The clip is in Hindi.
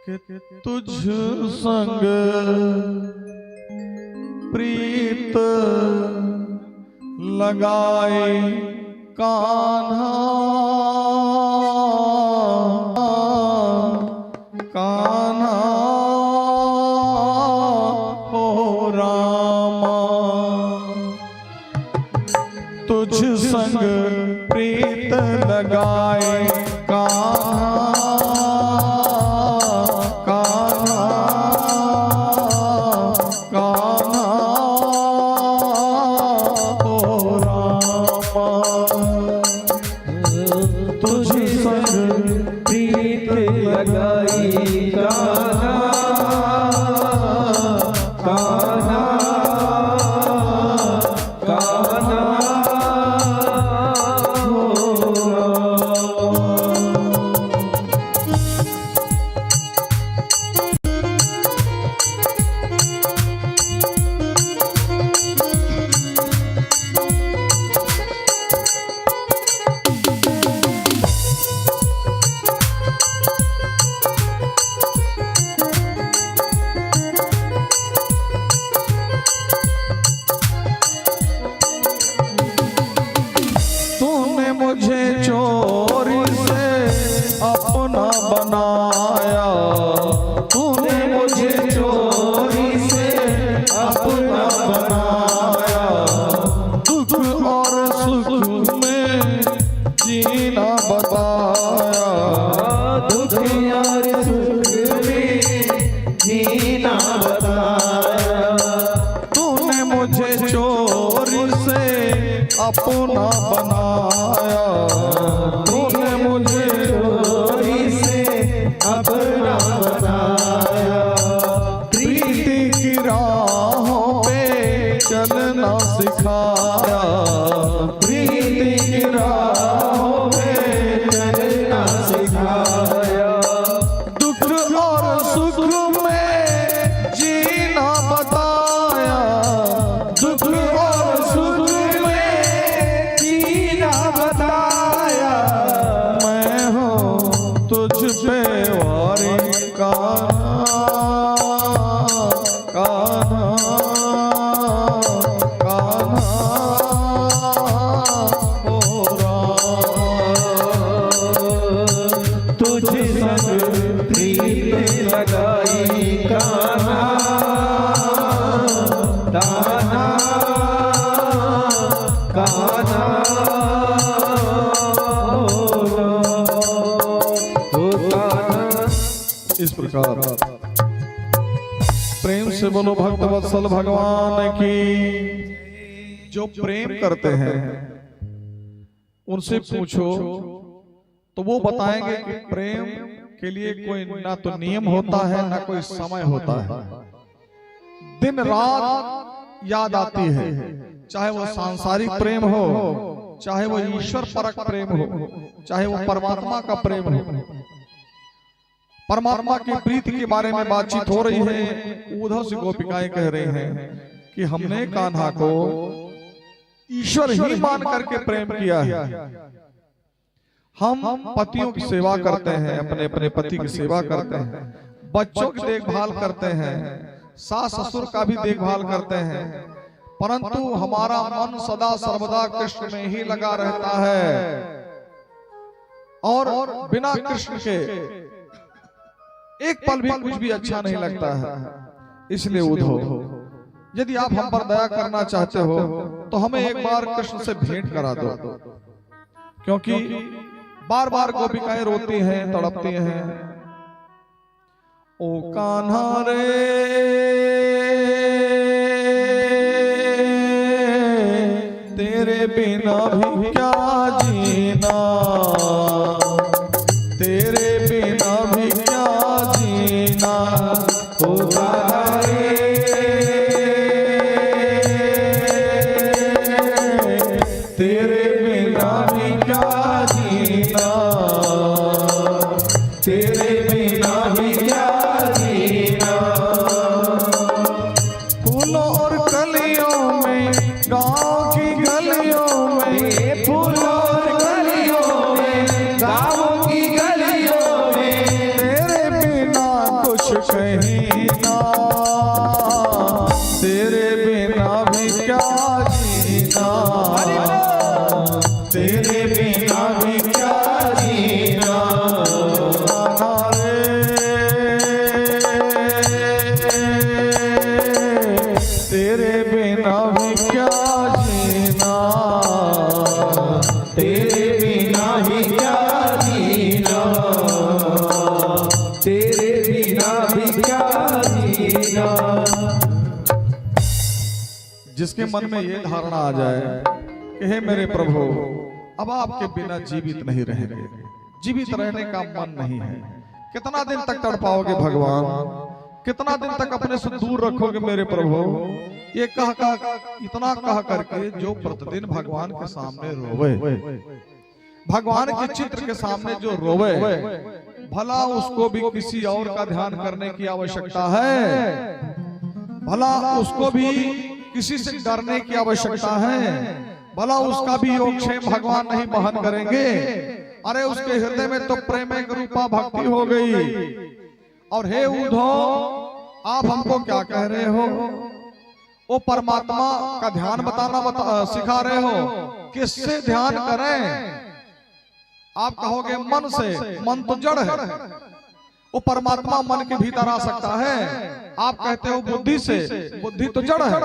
कि तुझ संग प्रीत लगाए कान्हा कान्हा हो रामा। तुझ संग प्रीत लगाए कान्हा कान्हा कान्हा हो रामा। तुझ संग प्रीत लगाई कान्हा कान्हा कान्हा हो रामा। तूने मुझे चोरी से अपना बनाया, तूने मुझे चोरी से अपना बनाया। दुख और सुख में जीना बताया, दुख और सुख में जीना बताया। तूने मुझे चोरी से अपना बनाया, तूने मुझे चोरी से अपना बताया। प्रीति की राहों पे चलना सिखाया, प्रीति की राहों पे चलना सिखाया। दुख और सुख में जीना बताया, दुख और सुख में जीना बताया। मैं हूँ तुझ पे वारी कान्हा कान्हा कान्हा हो रामा। तुझ संग प्रीत लगाई कान्हा कान्हा कान्हा हो कान्हा। इस प्रकार प्रेम से बोलो भक्त वत्सल भगवान की। जो प्रेम करते हैं उनसे पूछो तो वो बताएंगे कि प्रेम के लिए कोई ना तो नियम होता है ना कोई समय होता है। दिन रात याद आती है, चाहे वो सांसारिक प्रेम हो, चाहे वो ईश्वर परक प्रेम हो, चाहे वो परमात्मा का प्रेम हो। परमात्मा की प्रीति के बारे में बातचीत हो रही है। उद्धव से गोपिकाएं कह रहे हैं कि हमने कान्हा को ईश्वर ही मान करके प्रेम किया है। हम पतियों की सेवा करते हैं, अपने अपने पति की सेवा करते हैं, बच्चों की देखभाल करते हैं, सास ससुर का भी देखभाल करते हैं, परंतु हमारा मन सदा सर्वदा कृष्ण में ही लगा रहता है और बिना कृष्ण के एक पल भी कुछ भी अच्छा नहीं लगता है। इसलिए उद्धव, यदि आप हम पर दया करना चाहते हो तो हमें एक बार कृष्ण से भेंट करा दो, क्योंकि बार बार गोपिकाएं रोती हैं, तड़पती हैं। ओ कान्हा रे तेरे बिना भी क्या जीना, तेरे बिना भी क्या जीना। हो कान्हा रे तेरे बिना भी क्या जीना, तेरे बिना भी क्या जीना। फूलों और कलियों में, गांव की गलियों में, फूलों और गलियों में, गाँव की गलियों में, तेरे बिना जिसके मन में ये धारणा आ जाए कि हे मेरे प्रभु, अब आपके बिना जीवित नहीं रहेंगे, जीवित रहने का मन नहीं है, कितना दिन तक तड़पाओगे भगवान, कितना दिन तक अपने से दूर रखोगे मेरे प्रभु। ये इतना कह करके जो प्रतिदिन भगवान के सामने रोवे, भगवान के चित्र के सामने जो रोवे, भला उसको भी किसी और का ध्यान करने की आवश्यकता है, भला उसको भी किसी से डरने की आवश्यकता है, भला उसका भी योगक्षेम भगवान नहीं वहन करेंगे। अरे उसके हृदय में तो प्रेम एक रूपा भक्ति हो गई। और हे उद्धव, आप हमको क्या कह रहे हो? वो परमात्मा का ध्यान सिखा रहे हो, किससे ध्यान करें? आप कहोगे मन से, मन तो जड़ है, वो परमात्मा मन के भीतर आ सकता है। आप कहते हो बुद्धि से, बुद्धि तो जड़ है।